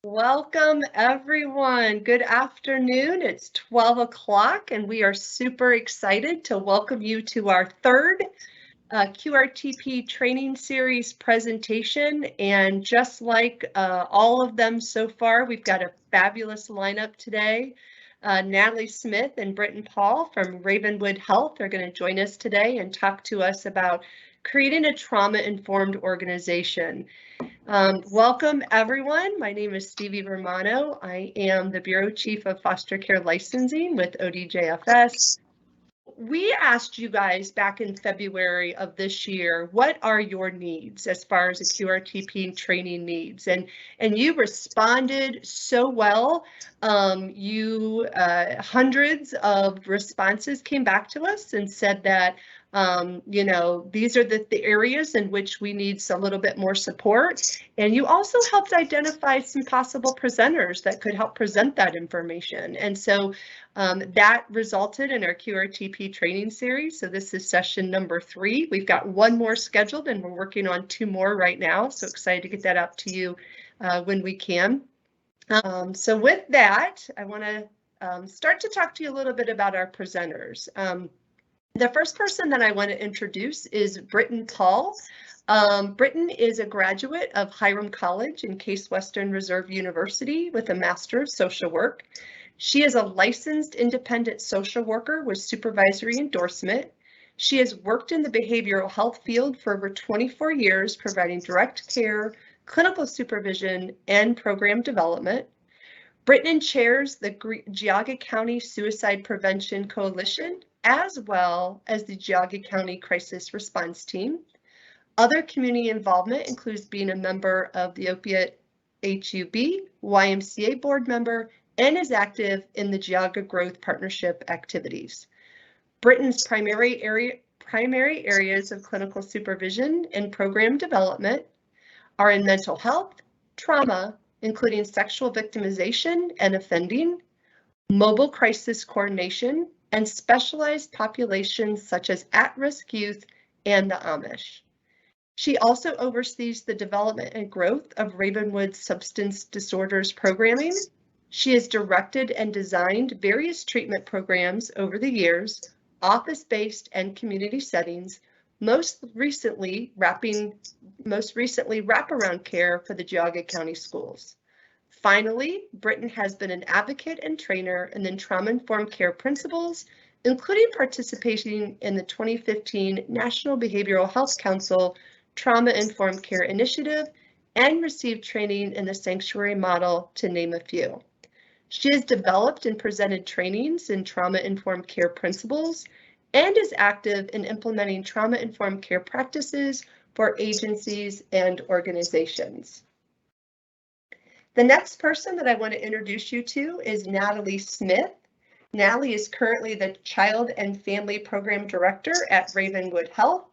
Welcome everyone. Good afternoon. It's 12 o'clock and we are super excited to welcome you to our third QRTP training series presentation. And just like all of them so far, we've got a fabulous lineup today. Natalie Smith and Britton Paul from Ravenwood Health are going to join us today and talk to us about creating a trauma-informed organization. Welcome everyone. My name is Stevie Romano. I am the Bureau Chief of Foster Care Licensing with ODJFS. We asked you guys back in February of this year, what are your needs as far as the QRTP training needs? And you responded so well. Hundreds of responses came back to us and said that these are the areas in which we need a little bit more support. And you also helped identify some possible presenters that could help present that information. And so that resulted in our QRTP training series. So this is session number 3. We've got one more scheduled and we're working on 2 more right now. So excited to get that out to you when we can. So with that, I want to start to talk to you a little bit about our presenters. The first person that I want to introduce is Britton Paul. Britton is a graduate of Hiram College and Case Western Reserve University with a Master of Social Work. She is a licensed independent social worker with supervisory endorsement. She has worked in the behavioral health field for over 24 years, providing direct care, clinical supervision, and program development. Britton chairs the Geauga County Suicide Prevention Coalition, as well as the Geauga County Crisis Response Team. Other community involvement includes being a member of the Opiate HUB, YMCA board member, and is active in the Geauga Growth Partnership activities. Britton's primary areas of clinical supervision and program development are in mental health, trauma, including sexual victimization and offending, mobile crisis coordination, and specialized populations such as at-risk youth and the Amish. She also oversees the development and growth of Ravenwood's substance disorders programming. She has directed and designed various treatment programs over the years, office-based and community settings, most recently wraparound care for the Geauga County Schools. Finally, Britton has been an advocate and trainer in trauma-informed care principles, including participating in the 2015 National Behavioral Health Council Trauma-Informed Care Initiative and received training in the Sanctuary Model, to name a few. She has developed and presented trainings in trauma-informed care principles and is active in implementing trauma-informed care practices for agencies and organizations. The next person that I want to introduce you to is Natalie Smith. Natalie is currently the Child and Family Program Director at Ravenwood Health.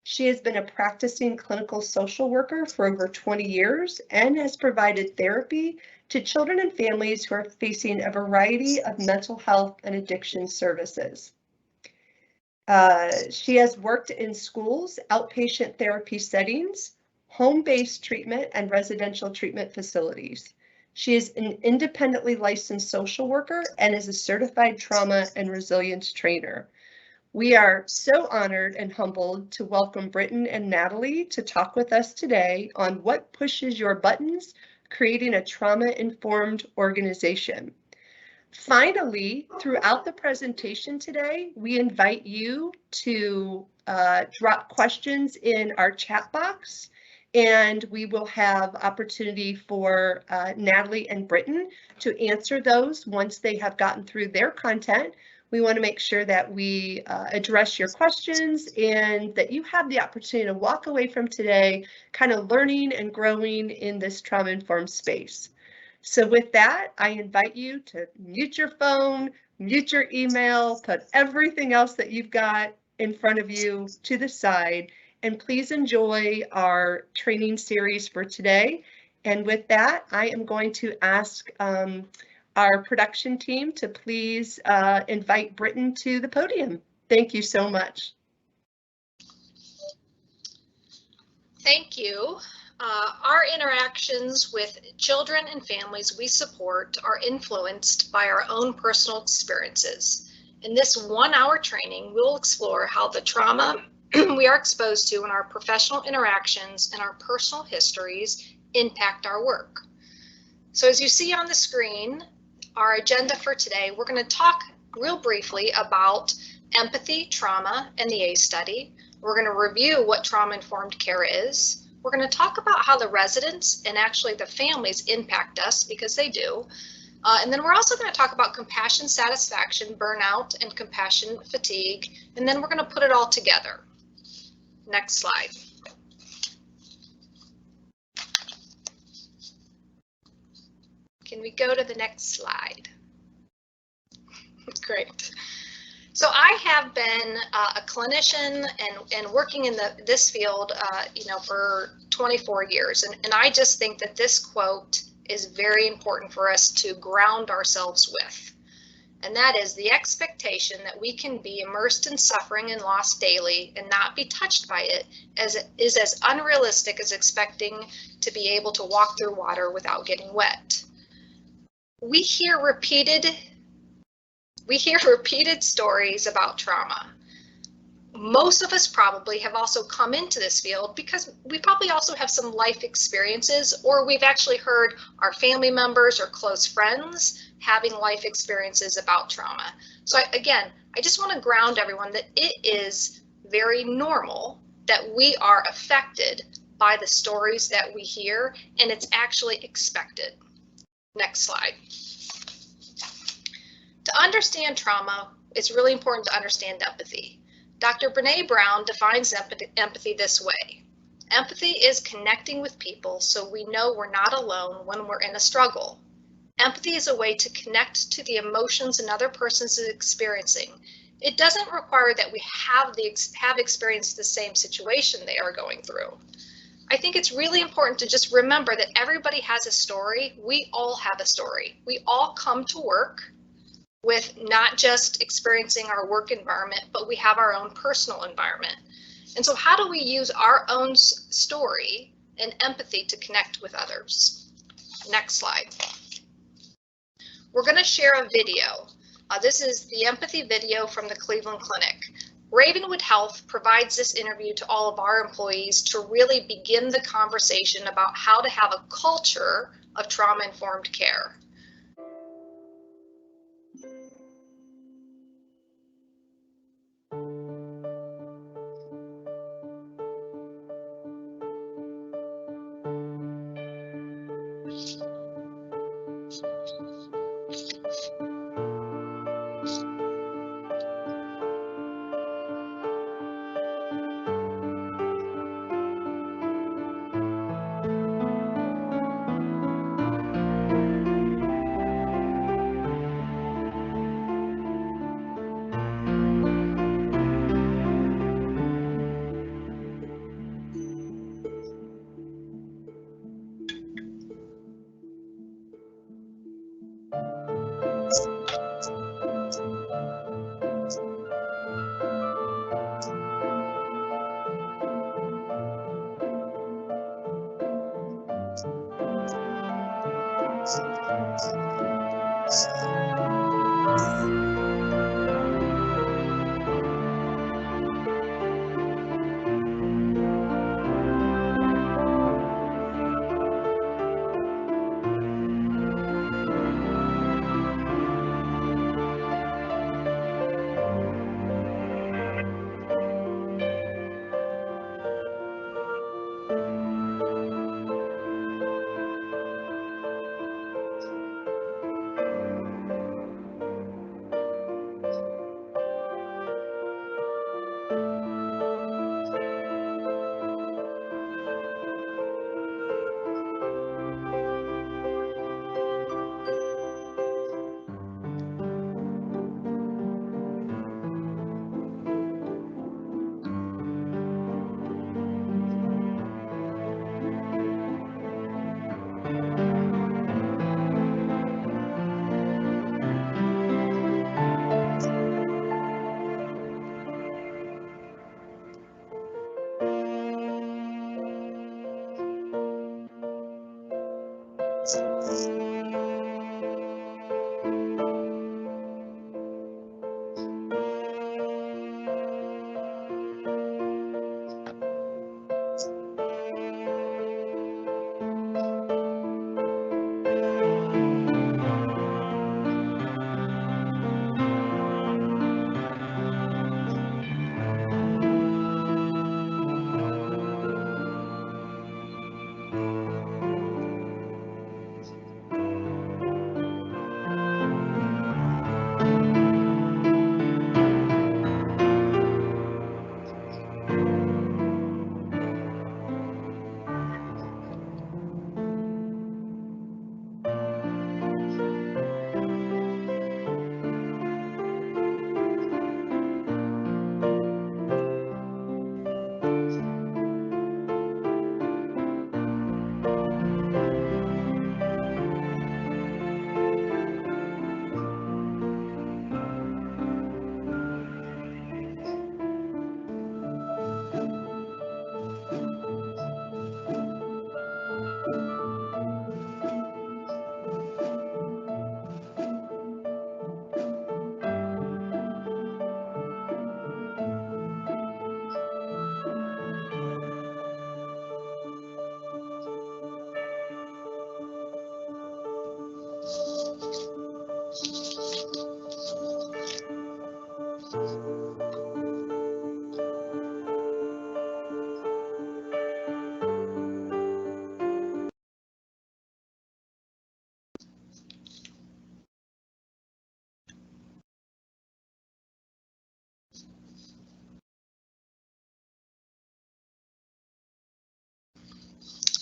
She has been a practicing clinical social worker for over 20 years and has provided therapy to children and families who are facing a variety of mental health and addiction services. She has worked in schools, outpatient therapy settings, home-based treatment, and residential treatment facilities. She is an independently licensed social worker and is a certified trauma and resilience trainer. We are so honored and humbled to welcome Britton and Natalie to talk with us today on what pushes your buttons, creating a trauma-informed organization. Finally, throughout the presentation today, we invite you to drop questions in our chat box, and we will have opportunity for Natalie and Britton to answer those once they have gotten through their content. We want to make sure that we address your questions and that you have the opportunity to walk away from today kind of learning and growing in this trauma-informed space. So with that, I invite you to mute your phone, mute your email, put everything else that you've got in front of you to the side, and please enjoy our training series for today. And with that, I am going to ask our production team to please invite Britton to the podium. Thank you so much. Thank you. Our interactions with children and families we support are influenced by our own personal experiences. In this 1-hour training, we'll explore how the trauma we are exposed to in our professional interactions and our personal histories impact our work. So as you see on the screen, our agenda for today, we're going to talk real briefly about empathy, trauma, and the ACE study. We're going to review what trauma-informed care is. We're going to talk about how the residents and actually the families impact us, because they do. And then we're also going to talk about compassion satisfaction, burnout, and compassion fatigue. And then we're going to put it all together. Next slide. Can we go to the next slide? Great. So I have been a clinician and working in this field, for 24 years. And I just think that this quote is very important for us to ground ourselves with. And that is the expectation that we can be immersed in suffering and loss daily and not be touched by it is as unrealistic as expecting to be able to walk through water without getting wet. We hear repeated stories about trauma. Most of us probably have also come into this field because we probably also have some life experiences, or we've actually heard our family members or close friends having life experiences about trauma. So I just want to ground everyone that it is very normal that we are affected by the stories that we hear, and it's actually expected. Next slide. To understand trauma, it's really important to understand empathy. Dr. Brené Brown defines empathy this way. Empathy is connecting with people so we know we're not alone when we're in a struggle. Empathy is a way to connect to the emotions another person is experiencing. It doesn't require that we have experienced the same situation they are going through. I think it's really important to just remember that everybody has a story. We all have a story. We all come to work with not just experiencing our work environment, but we have our own personal environment. And so how do we use our own story and empathy to connect with others? Next slide. We're going to share a video. This is the empathy video from the Cleveland Clinic. Ravenwood Health provides this interview to all of our employees to really begin the conversation about how to have a culture of trauma-informed care.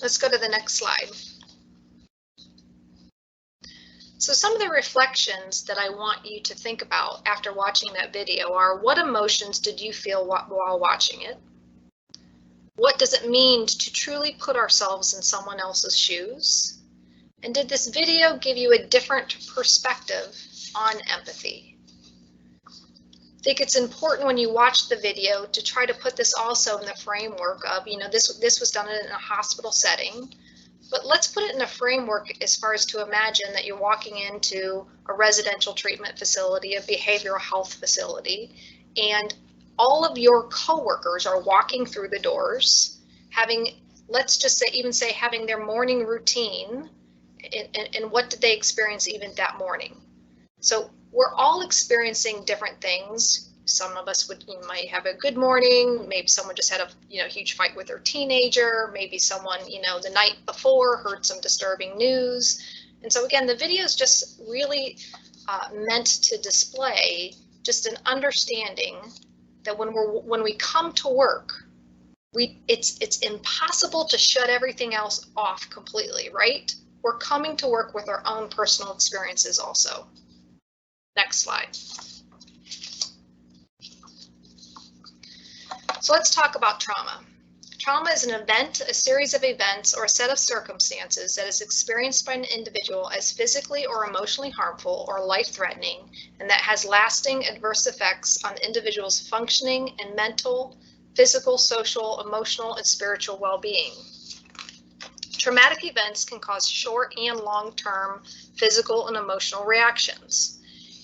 Let's go to the next slide. So some of the reflections that I want you to think about after watching that video are, what emotions did you feel while watching it? What does it mean to truly put ourselves in someone else's shoes? And did this video give you a different perspective on empathy? I think it's important when you watch the video to try to put this also in the framework of, this was done in a hospital setting, but let's put it in a framework as far as to imagine that you're walking into a residential treatment facility, a behavioral health facility, and all of your coworkers are walking through the doors, having, let's just say, having their morning routine, and what did they experience even that morning? So we're all experiencing different things. Some of us might have a good morning. Maybe someone just had a huge fight with their teenager. Maybe someone the night before heard some disturbing news. And so again, the video is just really meant to display just an understanding that when we come to work, it's impossible to shut everything else off completely, right? We're coming to work with our own personal experiences also. Next slide. So let's talk about trauma. Trauma is an event, a series of events, or a set of circumstances that is experienced by an individual as physically or emotionally harmful or life-threatening, and that has lasting adverse effects on the individual's functioning and mental, physical, social, emotional, and spiritual well-being. Traumatic events can cause short and long-term physical and emotional reactions.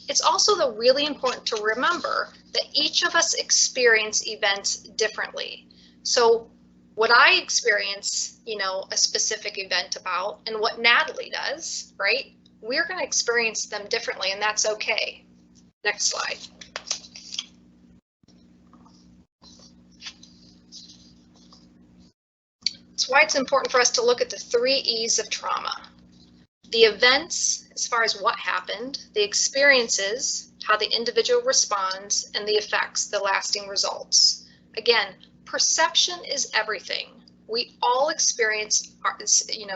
It's also really important to remember that each of us experience events differently. So what I experience, a specific event about, and what Natalie does, right? We're going to experience them differently, and that's okay. Next slide. That's why it's important for us to look at the 3 E's of trauma. The events, as far as what happened, the experiences, how the individual responds, and the effects, the lasting results. Again, perception is everything. We all experience,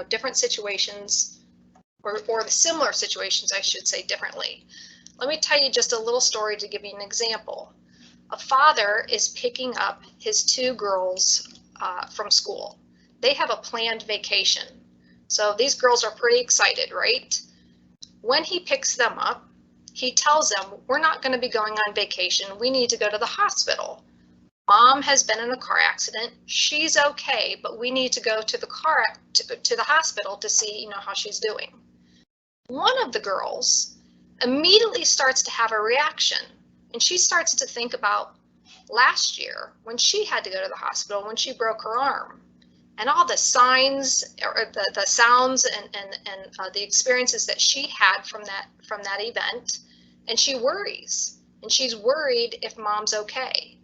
different situations, or the similar situations, I should say, differently. Let me tell you just a little story to give you an example. A father is picking up his 2 girls from school. They have a planned vacation. So these girls are pretty excited, right? When he picks them up, he tells them, we're not going to be going on vacation. We need to go to the hospital. Mom has been in a car accident. She's okay, but we need to go to the to the hospital to see, you know, how she's doing. One of the girls immediately starts to have a reaction, and she starts to think about last year when she had to go to the hospital when she broke her arm, and all the signs or the sounds and the experiences that she had from that event, and she worries, and she's worried if mom's okay.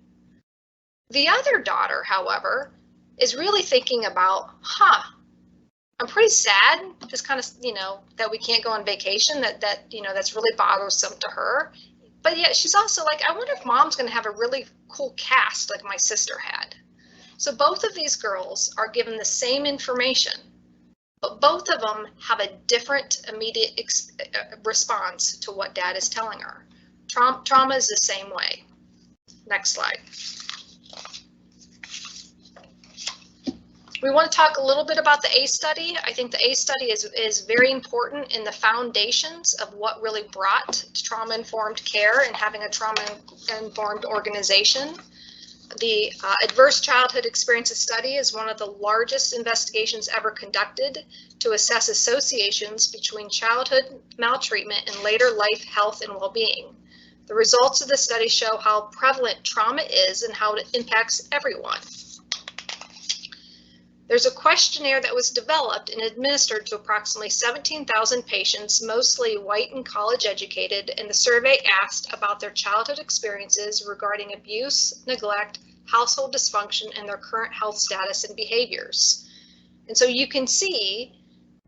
The other daughter, however, is really thinking about, I'm pretty sad, just kind of, you know, that we can't go on vacation, that you know, that's really bothersome to her. But yet she's also like, I wonder if mom's going to have a really cool cast like my sister had. So both of these girls are given the same information, but both of them have a different immediate response to what dad is telling her. Trauma is the same way. Next slide. We want to talk a little bit about the ACE study. I think the ACE study is very important in the foundations of what really brought trauma-informed care and having a trauma-informed organization. The Adverse Childhood Experiences Study is one of the largest investigations ever conducted to assess associations between childhood maltreatment and later life health and well-being. The results of the study show how prevalent trauma is and how it impacts everyone. There's a questionnaire that was developed and administered to approximately 17,000 patients, mostly white and college educated, and the survey asked about their childhood experiences regarding abuse, neglect, household dysfunction, and their current health status and behaviors. And so you can see,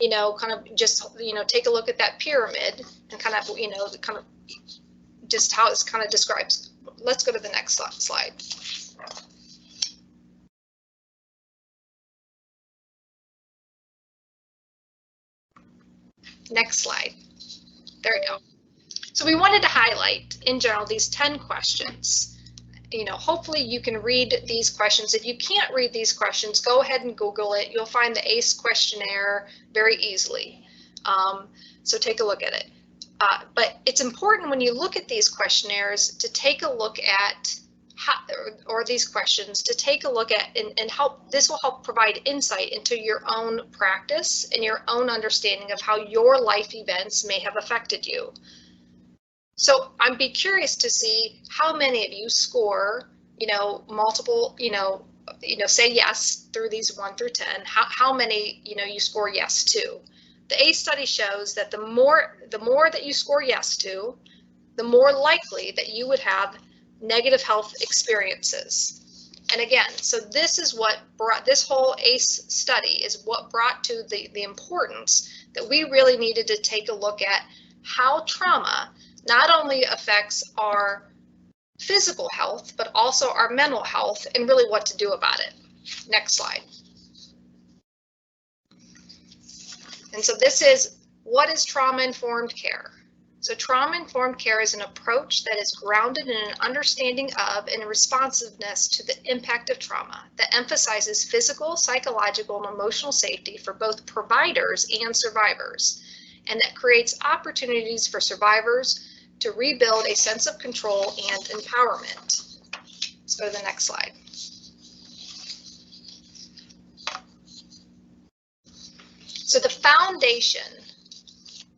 you know, kind of just, you know, take a look at that pyramid and kind of, you know, kind of just how it's kind of describes. Let's go to the next slide. Next slide. There we go. So we wanted to highlight, in general, these 10 questions. You know, hopefully you can read these questions. If you can't read these questions, go ahead and Google it. You'll find the ACE questionnaire very easily. So take a look at it. But it's important when you look at these questionnaires to take a look at or these questions to take a look at and help. This will help provide insight into your own practice and your own understanding of how your life events may have affected you. So I'd be curious to see how many of you score, you know, multiple, you know, say yes through these 1 through 10. How many, you know, you score yes to. The ACE study shows that the more that you score yes to, the more likely that you would have negative health experiences. And again, so this is what brought this whole ACE study is what brought to the importance that we really needed to take a look at how trauma not only affects our physical health, but also our mental health and really what to do about it. Next slide. And so this is, what is trauma-informed care? So trauma-informed care is an approach that is grounded in an understanding of and responsiveness to the impact of trauma that emphasizes physical, psychological, and emotional safety for both providers and survivors, and that creates opportunities for survivors to rebuild a sense of control and empowerment. Let's go to the next slide. So the foundation,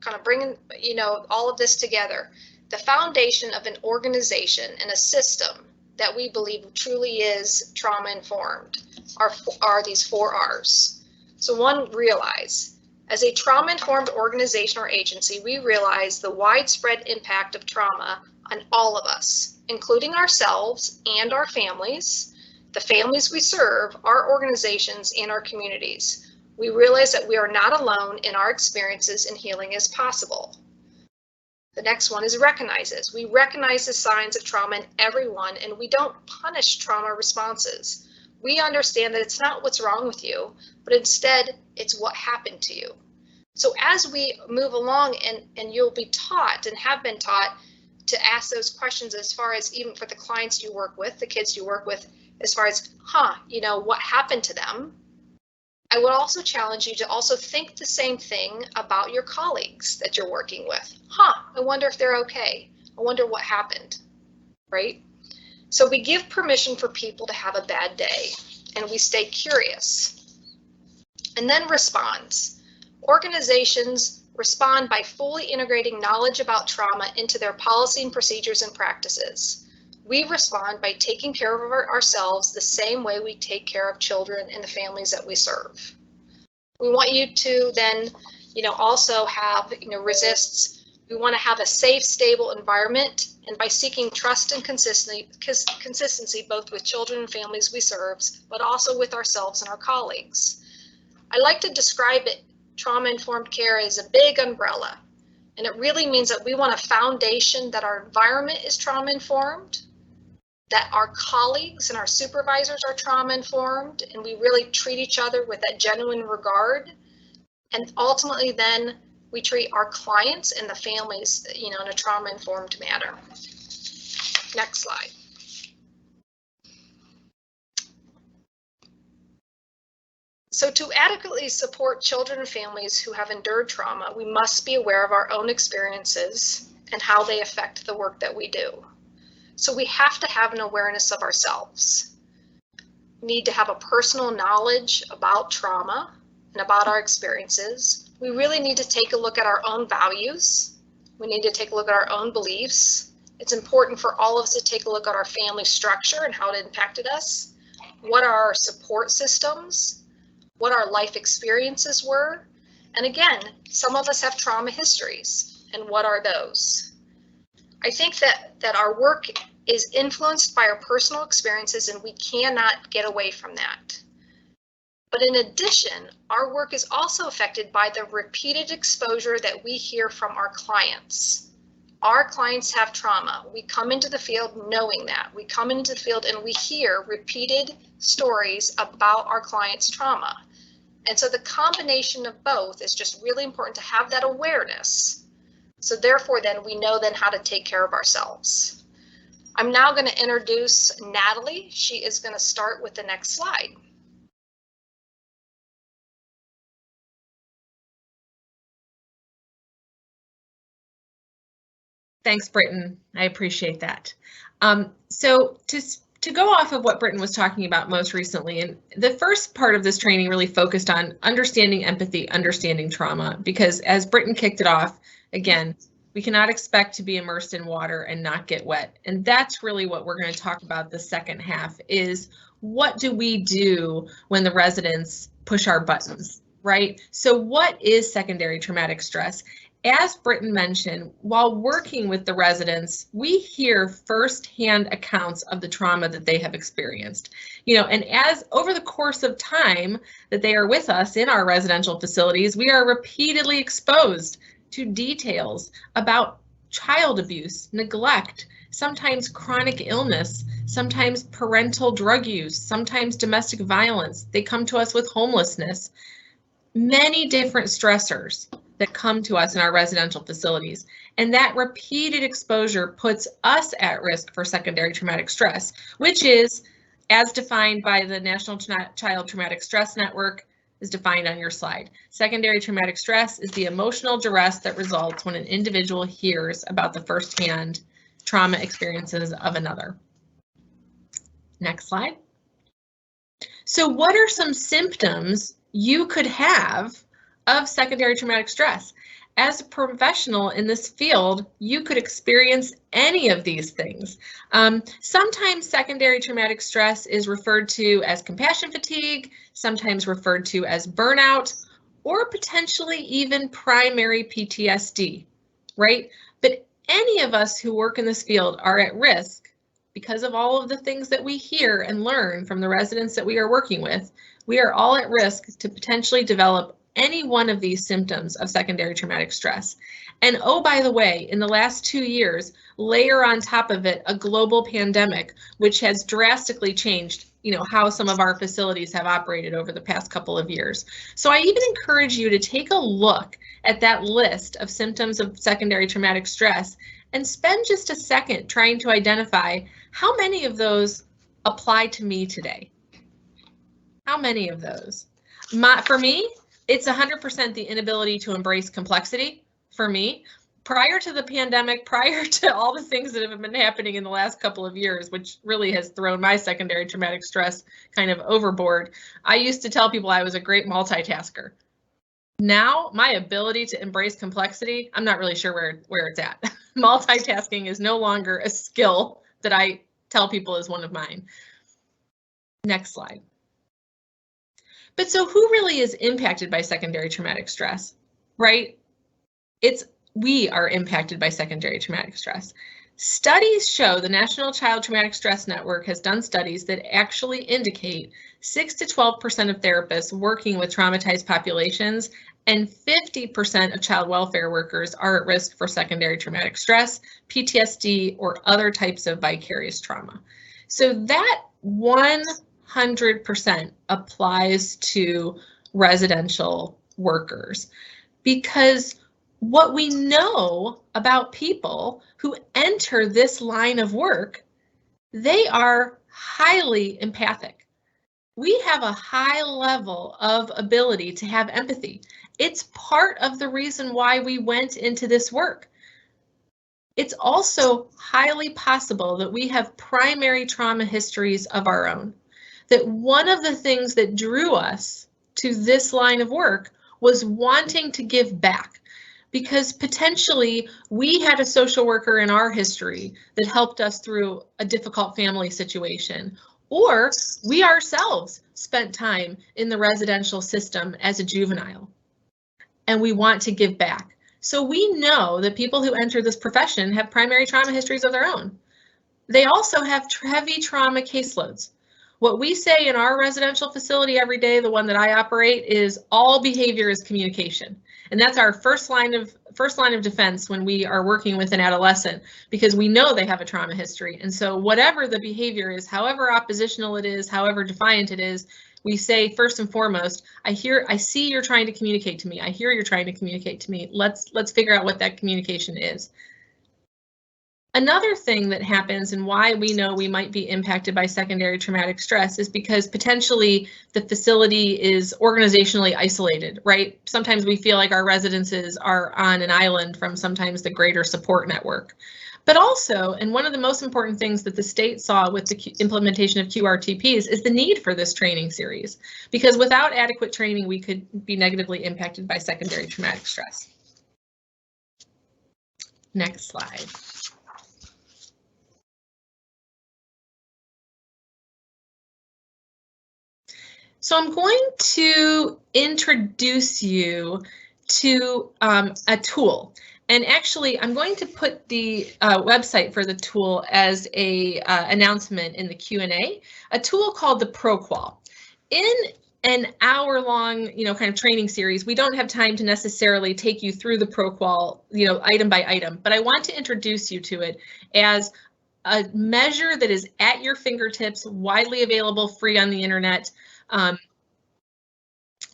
kind of bringing, you know, all of this together, the foundation of an organization and a system that we believe truly is trauma-informed are these 4 R's. So 1, realize. As a trauma-informed organization or agency, we realize the widespread impact of trauma on all of us, including ourselves and our families, the families we serve, our organizations, and our communities. We realize that we are not alone in our experiences and healing is possible. The next one is recognizes. We recognize the signs of trauma in everyone, and we don't punish trauma responses. We understand that it's not what's wrong with you, but instead it's what happened to you. So as we move along and you'll be taught and have been taught to ask those questions as far as even for the clients you work with, the kids you work with, as far as, you know, what happened to them? I would also challenge you to also think the same thing about your colleagues that you're working with. I wonder if they're okay. I wonder what happened, right? So we give permission for people to have a bad day, and we stay curious. And then response. Organizations respond by fully integrating knowledge about trauma into their policy and procedures and practices. We respond by taking care of ourselves the same way we take care of children and the families that we serve. We want you to then, also have, resists. We want to have a safe, stable environment, and by seeking trust and consistency both with children and families we serve, but also with ourselves and our colleagues. I like to describe it, trauma-informed care, as a big umbrella, and it really means that we want a foundation that our environment is trauma-informed, that our colleagues and our supervisors are trauma-informed, and we really treat each other with that genuine regard, and ultimately then we treat our clients and the families, in a trauma-informed manner. Next slide. So to adequately support children and families who have endured trauma, we must be aware of our own experiences and how they affect the work that we do. So we have to have an awareness of ourselves. We need to have a personal knowledge about trauma and about our experiences. We really need to take a look at our own values. We need to take a look at our own beliefs. It's important for all of us to take a look at our family structure and how it impacted us. What are our support systems? What our life experiences were? And again, some of us have trauma histories, and what are those? I think that our work is influenced by our personal experiences, and we cannot get away from that. But in addition, our work is also affected by the repeated exposure that we hear from our clients. Our clients have trauma. We come into the field knowing that. We come into the field and we hear repeated stories about our clients' trauma. And so the combination of both is just really important to have that awareness. So therefore then we know then how to take care of ourselves. I'm now going to introduce Natalie. She is going to start with the next slide. Thanks, Britton. I appreciate that. So to go off of what Britton was talking about most recently, and the first part of this training really focused on understanding empathy, understanding trauma, because as Britton kicked it off, again, we cannot expect to be immersed in water and not get wet. And that's really what we're going to talk about the second half is what do we do when the residents push our buttons, right? So what is secondary traumatic stress? As Britton mentioned, while working with the residents, we hear firsthand accounts of the trauma that they have experienced. And as over the course of time that they are with us in our residential facilities, we are repeatedly exposed to details about child abuse, neglect, sometimes chronic illness, sometimes parental drug use, sometimes domestic violence. They come to us with homelessness, many different stressors that come to us in our residential facilities. And that repeated exposure puts us at risk for secondary traumatic stress, which is, as defined by the National Child Traumatic Stress Network, is defined on your slide. Secondary traumatic stress is the emotional duress that results when an individual hears about the firsthand trauma experiences of another. Next slide. So what are some symptoms you could have of secondary traumatic stress? As a professional in this field, you could experience any of these things. Sometimes secondary traumatic stress is referred to as compassion fatigue, sometimes referred to as burnout, or potentially even primary PTSD, right? But any of us who work in this field are at risk because of all of the things that we hear and learn from the residents that we are working with. We are all at risk to potentially develop any one of these symptoms of secondary traumatic stress. And oh, by the way, in the last 2 years, layer on top of it a global pandemic, which has drastically changed, how some of our facilities have operated over the past couple of years. So I even encourage you to take a look at that list of symptoms of secondary traumatic stress and spend just a second trying to identify how many of those apply to me today. How many of those? For me, it's 100% the inability to embrace complexity for me. prior to the pandemic, prior to all the things that have been happening in the last couple of years, which really has thrown my secondary traumatic stress kind of overboard, I used to tell people I was a great multitasker. Now, my ability to embrace complexity, I'm not really sure where it's at. Multitasking is no longer a skill that I tell people is one of mine. Next slide. But so who really is impacted by secondary traumatic stress, right? We are impacted by secondary traumatic stress. Studies show the National Child Traumatic Stress Network has done studies that actually indicate 6 to 12% of therapists working with traumatized populations and 50% of child welfare workers are at risk for secondary traumatic stress, PTSD, or other types of vicarious trauma. So that 100% applies to residential workers, because what we know about people who enter this line of work, they are highly empathic. We have a high level of ability to have empathy. It's part of the reason why we went into this work. It's also highly possible that we have primary trauma histories of our own. That one of the things that drew us to this line of work was wanting to give back, because potentially we had a social worker in our history that helped us through a difficult family situation, or we ourselves spent time in the residential system as a juvenile, and we want to give back. So we know that people who enter this profession have primary trauma histories of their own. They also have heavy trauma caseloads. What we say in our residential facility every day, the one that I operate, is all behavior is communication. And that's our first line of defense when we are working with an adolescent, because we know they have a trauma history. And so whatever the behavior is, however oppositional it is, however defiant it is, we say first and foremost, I see you're trying to communicate to me. I hear you're trying to communicate to me. Let's figure out what that communication is. Another thing that happens and why we know we might be impacted by secondary traumatic stress is because potentially the facility is organizationally isolated, right? Sometimes we feel like our residences are on an island from sometimes the greater support network. But also, and one of the most important things that the state saw with the implementation of QRTPs is the need for this training series, because without adequate training, we could be negatively impacted by secondary traumatic stress. Next slide. So I'm going to introduce you to a tool. And actually, I'm going to put the website for the tool as a announcement in the Q&A, a tool called the ProQual. In an hour-long, kind of training series, we don't have time to necessarily take you through the ProQual, item by item, but I want to introduce you to it as a measure that is at your fingertips, widely available, free on the internet,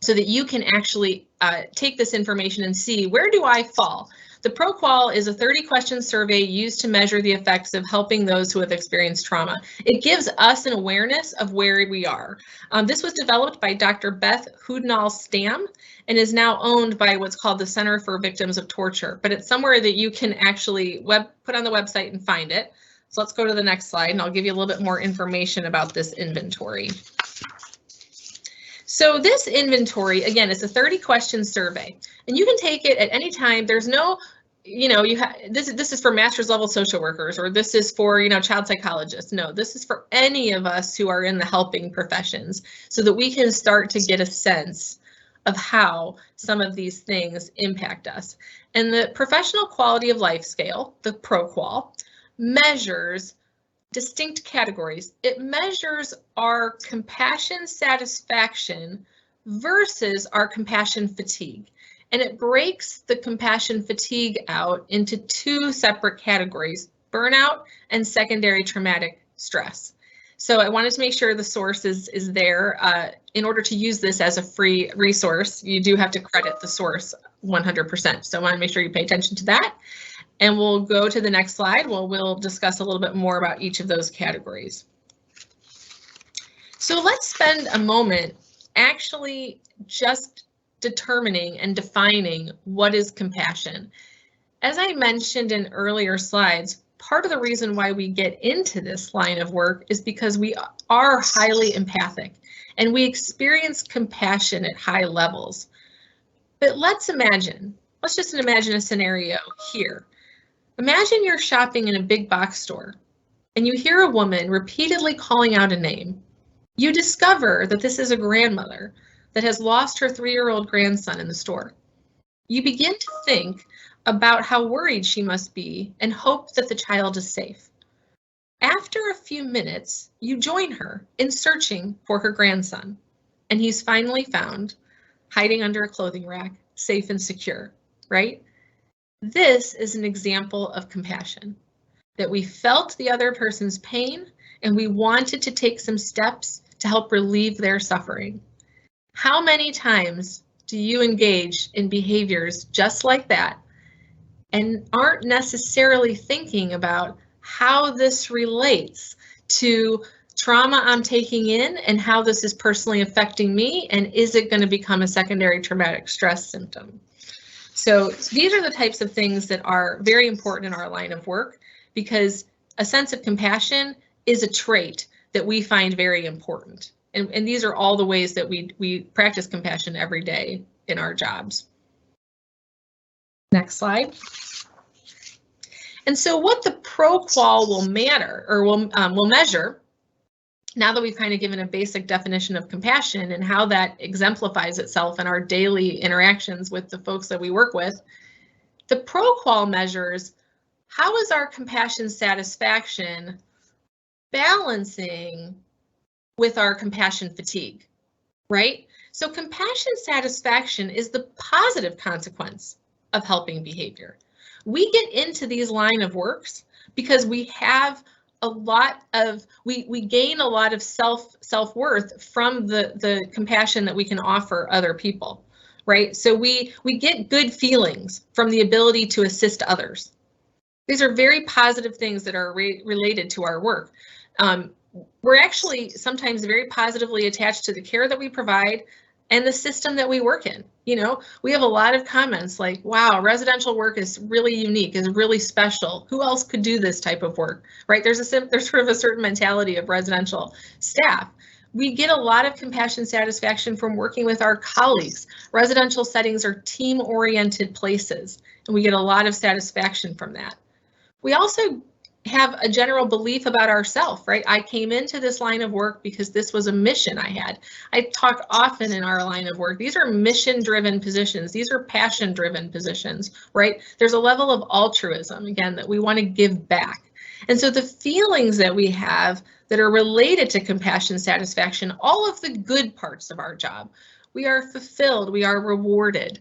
so that you can actually take this information and see, where do I fall? The ProQual is a 30-question survey used to measure the effects of helping those who have experienced trauma. It gives us an awareness of where we are. This was developed by Dr. Beth Houdnall-Stam and is now owned by what's called the Center for Victims of Torture, but it's somewhere that you can actually put on the website and find it. So let's go to the next slide and I'll give you a little bit more information about this inventory. So this inventory, again, it's a 30-question survey, and you can take it at any time. There's no, this is for master's level social workers, or this is for, child psychologists. No, this is for any of us who are in the helping professions, so that we can start to get a sense of how some of these things impact us. And the Professional Quality of Life Scale, the ProQual, measures distinct categories. It measures our compassion satisfaction versus our compassion fatigue. And it breaks the compassion fatigue out into two separate categories, burnout and secondary traumatic stress. So I wanted to make sure the source is there. In order to use this as a free resource, you do have to credit the source 100%. So I want to make sure you pay attention to that. And we'll go to the next slide. We'll discuss a little bit more about each of those categories. So let's spend a moment actually just determining and defining what is compassion. as I mentioned in earlier slides, part of the reason why we get into this line of work is because we are highly empathic and we experience compassion at high levels. But let's just imagine a scenario here. Imagine you're shopping in a big box store and you hear a woman repeatedly calling out a name. You discover that this is a grandmother that has lost her 3-year-old grandson in the store. You begin to think about how worried she must be and hope that the child is safe. After a few minutes, you join her in searching for her grandson, and he's finally found, hiding under a clothing rack, safe and secure, right? This is an example of compassion, that we felt the other person's pain and we wanted to take some steps to help relieve their suffering. How many times do you engage in behaviors just like that and aren't necessarily thinking about how this relates to trauma I'm taking in and how this is personally affecting me, and is it going to become a secondary traumatic stress symptom? So these are the types of things that are very important in our line of work, because a sense of compassion is a trait that we find very important. And these are all the ways that we practice compassion every day in our jobs. Next slide. And so what the pro-qual will matter, or will measure, now that we've kind of given a basic definition of compassion and how that exemplifies itself in our daily interactions with the folks that we work with, the pro-qual measures how is our compassion satisfaction balancing with our compassion fatigue, right? So compassion satisfaction is the positive consequence of helping behavior. We get into these line of works because we have a lot of, we gain a lot of self-worth from the compassion that we can offer other people, right? So we get good feelings from the ability to assist others. These are very positive things that are related to our work. We're actually sometimes very positively attached to the care that we provide and the system that we work in. You know, we have a lot of comments like, wow, residential work is really unique, is really special. Who else could do this type of work, right? There's sort of a certain mentality of residential staff. We get a lot of compassion satisfaction from working with our colleagues. Residential settings are team-oriented places, and we get a lot of satisfaction from that. We also have a general belief about ourselves, right? I came into this line of work because this was a mission I had. I talk often in our line of work. These are mission-driven positions. These are passion-driven positions, right? There's a level of altruism, again, that we want to give back. And so the feelings that we have that are related to compassion satisfaction, all of the good parts of our job, we are fulfilled, we are rewarded.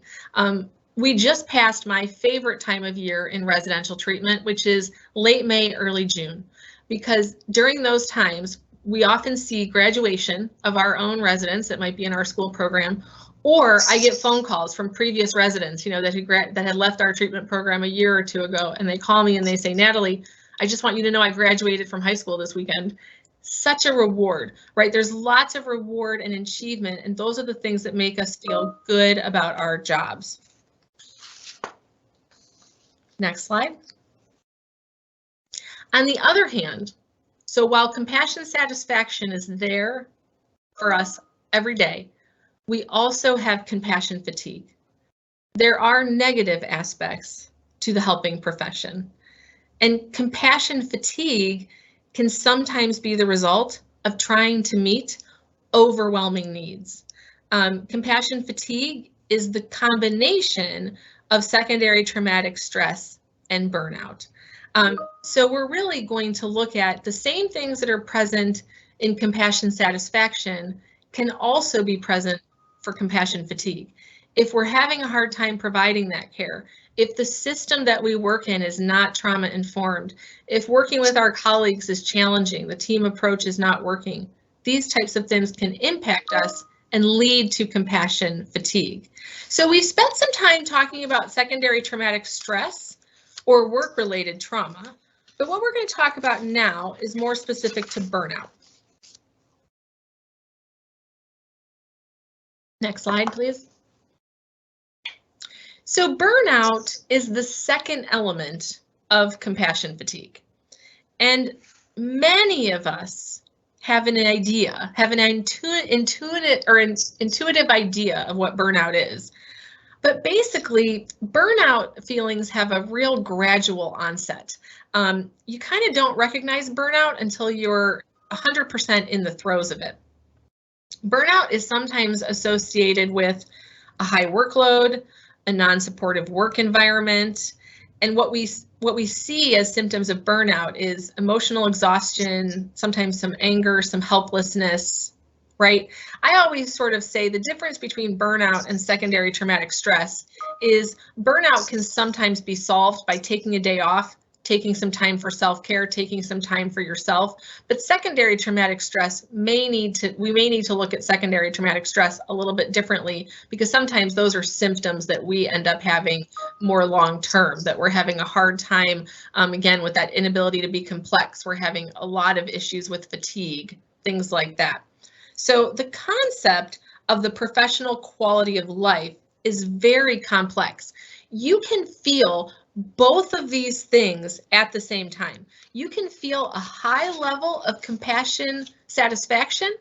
We just passed my favorite time of year in residential treatment, which is late May, early June, because during those times, we often see graduation of our own residents that might be in our school program, or I get phone calls from previous residents, you know, that had left our treatment program a year or two ago, and they call me and they say, Natalie, I just want you to know I graduated from high school this weekend. Such a reward, right? There's lots of reward and achievement, and those are the things that make us feel good about our jobs. Next slide. On the other hand, so while compassion satisfaction is there for us every day, we also have compassion fatigue. There are negative aspects to the helping profession, and compassion fatigue can sometimes be the result of trying to meet overwhelming needs. Compassion fatigue is the combination of secondary traumatic stress and burnout. So we're really going to look at the same things that are present in compassion satisfaction can also be present for compassion fatigue. If we're having a hard time providing that care, if the system that we work in is not trauma informed, if working with our colleagues is challenging, the team approach is not working, these types of things can impact us and lead to compassion fatigue. So we spent some time talking about secondary traumatic stress or work-related trauma, but what we're going to talk about now is more specific to burnout. Next slide, please. So burnout is the second element of compassion fatigue. And many of us have an idea, have an intuitive idea of what burnout is. But basically, burnout feelings have a real gradual onset. You kind of don't recognize burnout until you're 100% in the throes of it. Burnout is sometimes associated with a high workload, a non-supportive work environment, and what we see as symptoms of burnout is emotional exhaustion, sometimes some anger, some helplessness, right? I always sort of say the difference between burnout and secondary traumatic stress is burnout can sometimes be solved by taking a day off, taking some time for self-care, taking some time for yourself. But secondary traumatic stress we may need to look at secondary traumatic stress a little bit differently, because sometimes those are symptoms that we end up having more long-term, that we're having a hard time, again, with that inability to be complex. We're having a lot of issues with fatigue, things like that. So the concept of the professional quality of life is very complex. You can feel both of these things at the same time. You can feel a high level of compassion satisfaction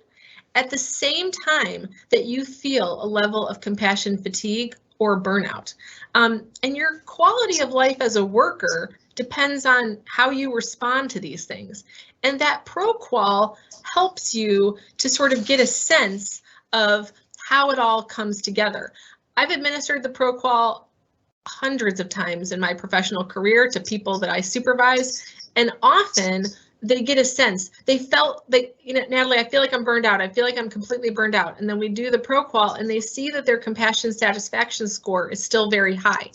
at the same time that you feel a level of compassion fatigue or burnout. And your quality of life as a worker depends on how you respond to these things. And that ProQual helps you to sort of get a sense of how it all comes together. I've administered the ProQual hundreds of times in my professional career to people that I supervise, and often they get a sense. They felt that, Natalie, I feel like I'm burned out. I feel like I'm completely burned out. And then we do the ProQual and they see that their compassion satisfaction score is still very high.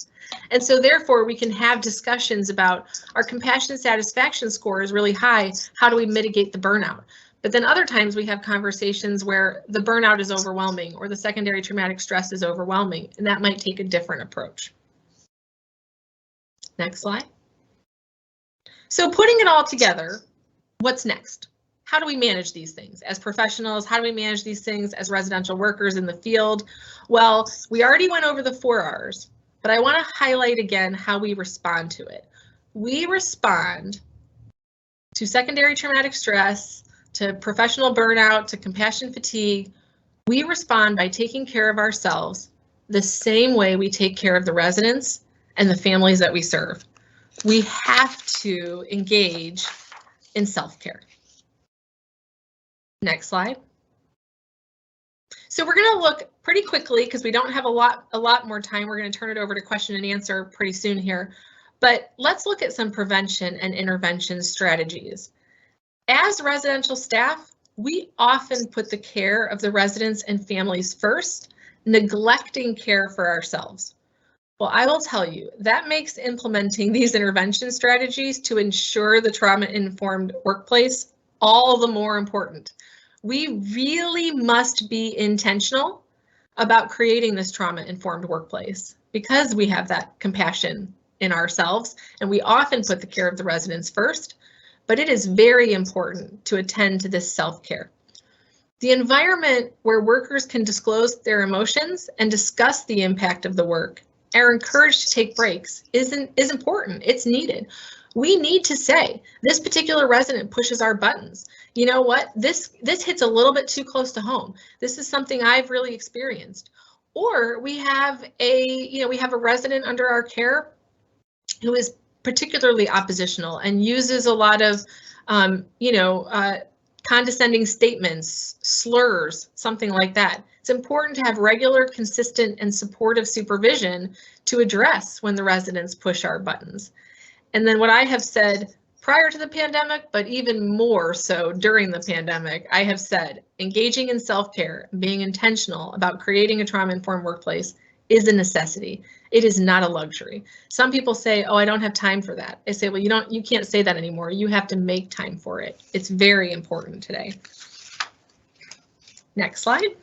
And so therefore we can have discussions about our compassion satisfaction score is really high. How do we mitigate the burnout? But then other times we have conversations where the burnout is overwhelming or the secondary traumatic stress is overwhelming, and that might take a different approach. Next slide. So putting it all together, what's next? How do we manage these things as professionals? How do we manage these things as residential workers in the field? Well, we already went over the 4 R's, but I want to highlight again how we respond to it. We respond to secondary traumatic stress, to professional burnout, to compassion fatigue. We respond by taking care of ourselves the same way we take care of the residents and the families that we serve. We have to engage in self-care. Next slide. So we're going to look pretty quickly because we don't have a lot more time. We're going to turn it over to question and answer pretty soon here. But let's look at some prevention and intervention strategies. As residential staff, we often put the care of the residents and families first, neglecting care for ourselves. Well, I will tell you, that makes implementing these intervention strategies to ensure the trauma-informed workplace all the more important. We really must be intentional about creating this trauma-informed workplace because we have that compassion in ourselves, and we often put the care of the residents first, but it is very important to attend to this self-care. The environment where workers can disclose their emotions and discuss the impact of the work, are encouraged to take breaks is important. It's needed. We need to say, this particular resident pushes our buttons. You know what? This hits a little bit too close to home. This is something I've really experienced. Or we have a resident under our care who is particularly oppositional and uses a lot of, condescending statements, slurs, something like that. It's important to have regular, consistent, and supportive supervision to address when the residents push our buttons. And then what I have said prior to the pandemic, but even more so during the pandemic, I have said engaging in self-care, being intentional about creating a trauma-informed workplace is a necessity. It is not a luxury. Some people say, oh, I don't have time for that. I say, well, you can't say that anymore. You have to make time for it. It's very important today. Next slide.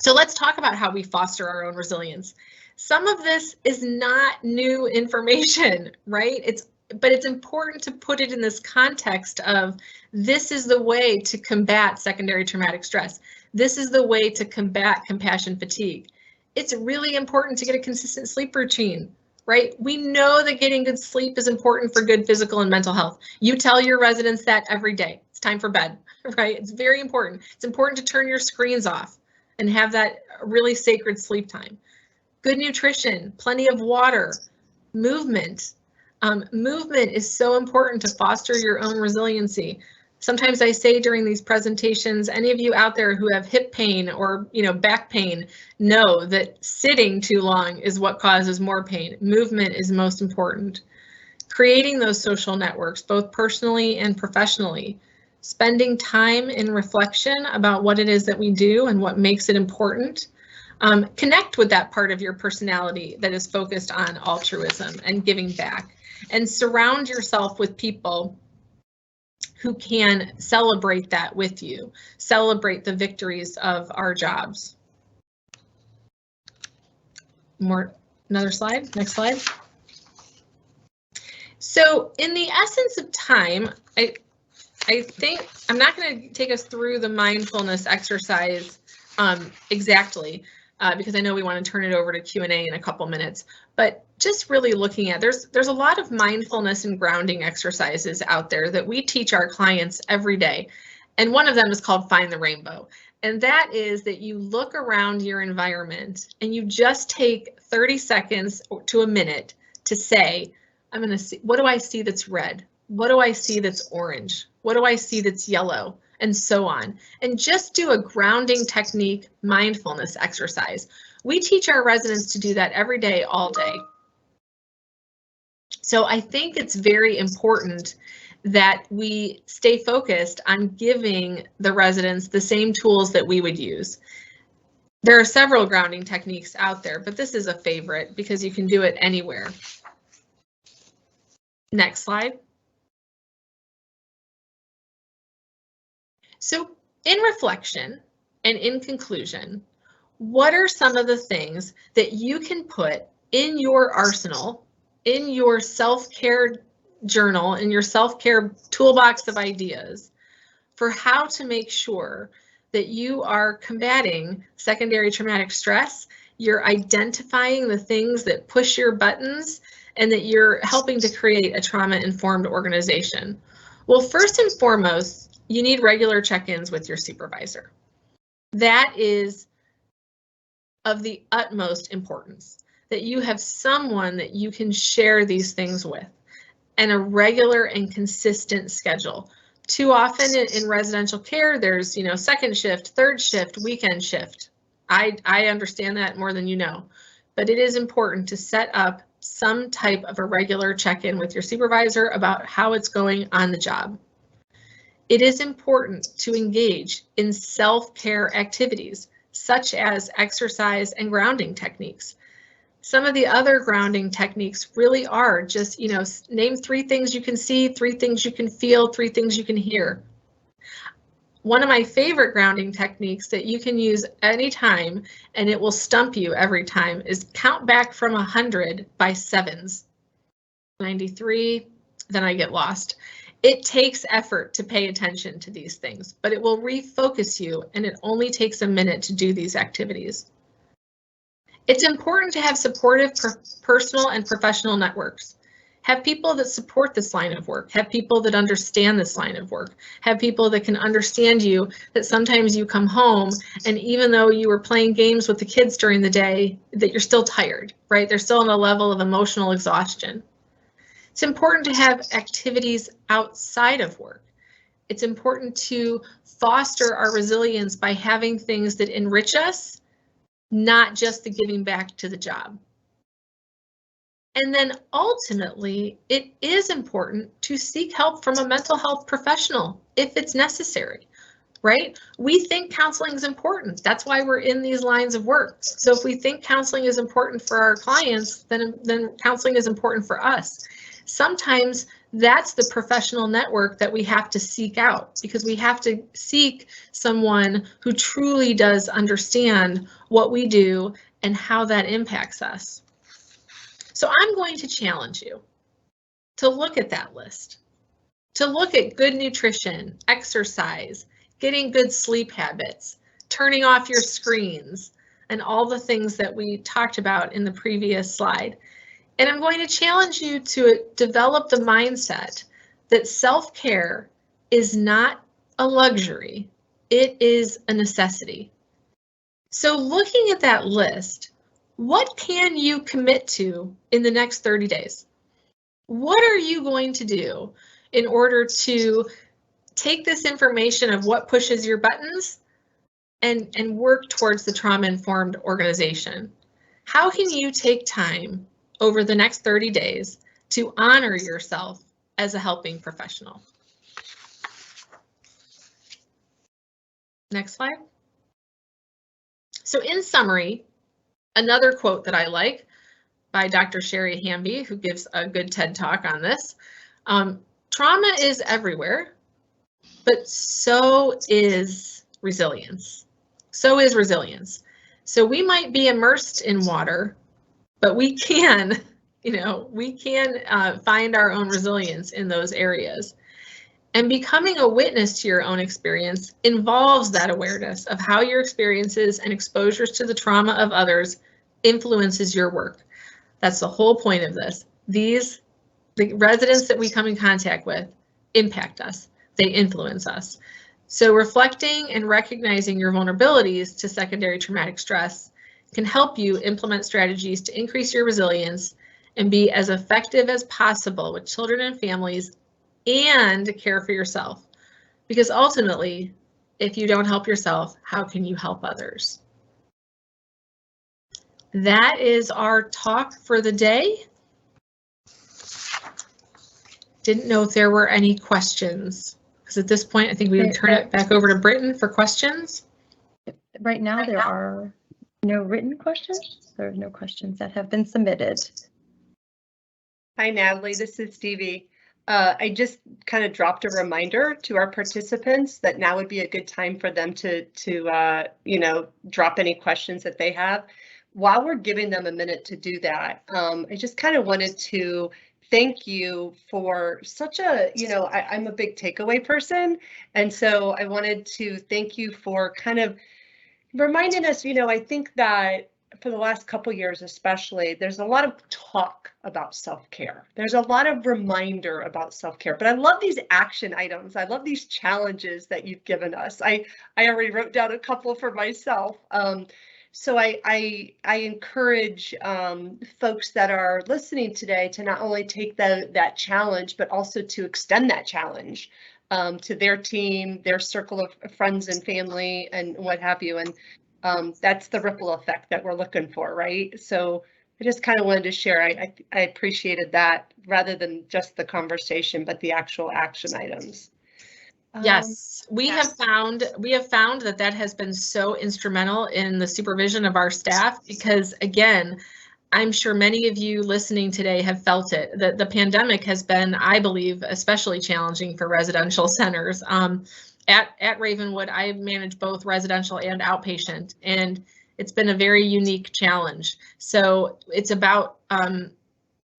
So let's talk about how we foster our own resilience. Some of this is not new information, right? But it's important to put it in this context of this is the way to combat secondary traumatic stress. This is the way to combat compassion fatigue. It's really important to get a consistent sleep routine, right? We know that getting good sleep is important for good physical and mental health. You tell your residents that every day. It's time for bed, right? It's very important. It's important to turn your screens off and have that really sacred sleep time. Good nutrition, plenty of water, movement. Movement is so important to foster your own resiliency. Sometimes I say during these presentations, any of you out there who have hip pain or back pain know that sitting too long is what causes more pain. Movement is most important. Creating those social networks, both personally and professionally. Spending time in reflection about what it is that we do and what makes it important. Connect with that part of your personality that is focused on altruism and giving back. And surround yourself with people who can celebrate that with you, celebrate the victories of our jobs. Another slide, next slide. So in the essence of time, I think I'm not going to take us through the mindfulness exercise exactly, because I know we want to turn it over to Q&A in a couple minutes, but just really looking at, there's a lot of mindfulness and grounding exercises out there that we teach our clients every day. And one of them is called Find the Rainbow. And that is that you look around your environment and you just take 30 seconds to a minute to say, I'm going to see, what do I see that's red? What do I see that's orange? What do I see that's yellow? And so on. And just do a grounding technique mindfulness exercise. We teach our residents to do that every day, all day. So I think it's very important that we stay focused on giving the residents the same tools that we would use. There are several grounding techniques out there, but this is a favorite because you can do it anywhere. Next slide. So in reflection and in conclusion, what are some of the things that you can put in your arsenal, in your self-care journal, in your self-care toolbox of ideas for how to make sure that you are combating secondary traumatic stress, you're identifying the things that push your buttons, and that you're helping to create a trauma-informed organization? Well, first and foremost, you need regular check-ins with your supervisor. That is of the utmost importance, that you have someone that you can share these things with, and a regular and consistent schedule. Too often in residential care, there's, second shift, third shift, weekend shift. I understand that more than you know, but it is important to set up some type of a regular check-in with your supervisor about how it's going on the job. It is important to engage in self-care activities, such as exercise and grounding techniques. Some of the other grounding techniques really are just, name 3 things you can see, 3 things you can feel, 3 things you can hear. One of my favorite grounding techniques that you can use anytime, and it will stump you every time, is count back from 100 by 7s. 93, then I get lost. It takes effort to pay attention to these things, but it will refocus you, and it only takes a minute to do these activities. It's important to have supportive personal and professional networks. Have people that support this line of work. Have people that understand this line of work. Have people that can understand you, that sometimes you come home and even though you were playing games with the kids during the day, that you're still tired, right? They're still on a level of emotional exhaustion. It's important to have activities outside of work. It's important to foster our resilience by having things that enrich us, not just the giving back to the job. And then ultimately, it is important to seek help from a mental health professional if it's necessary, right? We think counseling is important. That's why we're in these lines of work. So if we think counseling is important for our clients, then counseling is important for us. Sometimes that's the professional network that we have to seek out, because we have to seek someone who truly does understand what we do and how that impacts us. So I'm going to challenge you to look at that list, to look at good nutrition, exercise, getting good sleep habits, turning off your screens, and all the things that we talked about in the previous slide. And I'm going to challenge you to develop the mindset that self-care is not a luxury, it is a necessity. So looking at that list, what can you commit to in the next 30 days? What are you going to do in order to take this information of what pushes your buttons and work towards the trauma-informed organization? How can you take time over the next 30 days to honor yourself as a helping professional? Next slide. So in summary, another quote that I like by Dr. Sherry Hamby, who gives a good TED Talk on this. Trauma is everywhere, but so is resilience. So is resilience. So we might be immersed in water, but we can, find our own resilience in those areas. And becoming a witness to your own experience involves that awareness of how your experiences and exposures to the trauma of others influences your work. That's the whole point of this. The residents that we come in contact with impact us. They influence us. So reflecting and recognizing your vulnerabilities to secondary traumatic stress can help you implement strategies to increase your resilience and be as effective as possible with children and families and care for yourself. Because ultimately, if you don't help yourself, how can you help others? That is our talk for the day. Didn't know if there were any questions, because at this point, I think we would turn it back over to Britton for questions. Right now, there are no written questions. There are no questions that have been submitted. Hi, Natalie. This is Stevie. I just kind of dropped a reminder to our participants that now would be a good time for them to drop any questions that they have. While we're giving them a minute to do that, I just kind of wanted to thank you for such a, I'm a big takeaway person. And so I wanted to thank you for kind of reminding us, I think that for the last couple years, especially, there's a lot of talk about self-care. There's a lot of reminder about self-care, but I love these action items. I love these challenges that you've given us. I already wrote down a couple for myself. So I encourage folks that are listening today to not only take that challenge, but also to extend that challenge to their team, their circle of friends and family and what have you. And that's the ripple effect that we're looking for, right? So I just kind of wanted to share. I appreciated that rather than just the conversation, but the actual action items. Yes, we have found that has been so instrumental in the supervision of our staff because, again, I'm sure many of you listening today have felt it. The pandemic has been, I believe, especially challenging for residential centers. At Ravenwood, I manage both residential and outpatient, and it's been a very unique challenge. So it's about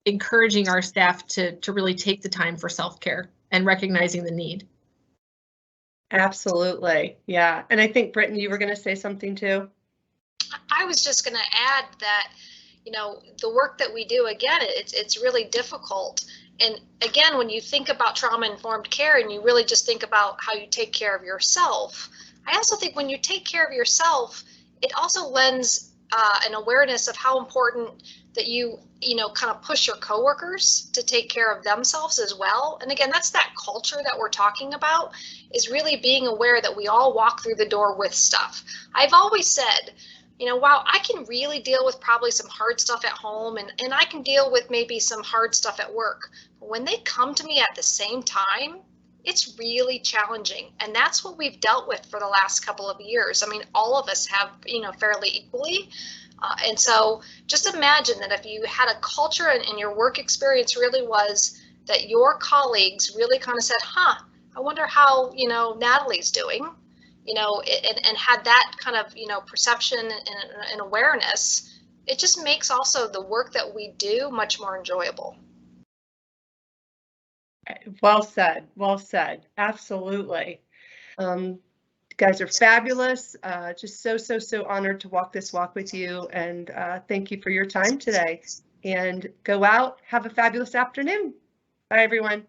encouraging our staff to really take the time for self-care and recognizing the need. Absolutely. Yeah. And I think, Britton, you were going to say something too. I was just going to add that, the work that we do, again, it's really difficult. And again, when you think about trauma-informed care and you really just think about how you take care of yourself, I also think when you take care of yourself, it also lends an awareness of how important that you kind of push your coworkers to take care of themselves as well. And again, that's that culture that we're talking about, is really being aware that we all walk through the door with stuff. I've always said, wow, I can really deal with probably some hard stuff at home and I can deal with maybe some hard stuff at work. But when they come to me at the same time, it's really challenging. And that's what we've dealt with for the last couple of years. I mean, all of us have, fairly equally. And so just imagine that if you had a culture and your work experience really was that your colleagues really kind of said, I wonder how, Natalie's doing, and had that kind of, perception and awareness, it just makes also the work that we do much more enjoyable. Well said. Well said. Absolutely. guys are fabulous. Just so honored to walk this walk with you, and thank you for your time today. And go out, have a fabulous afternoon. Bye, everyone.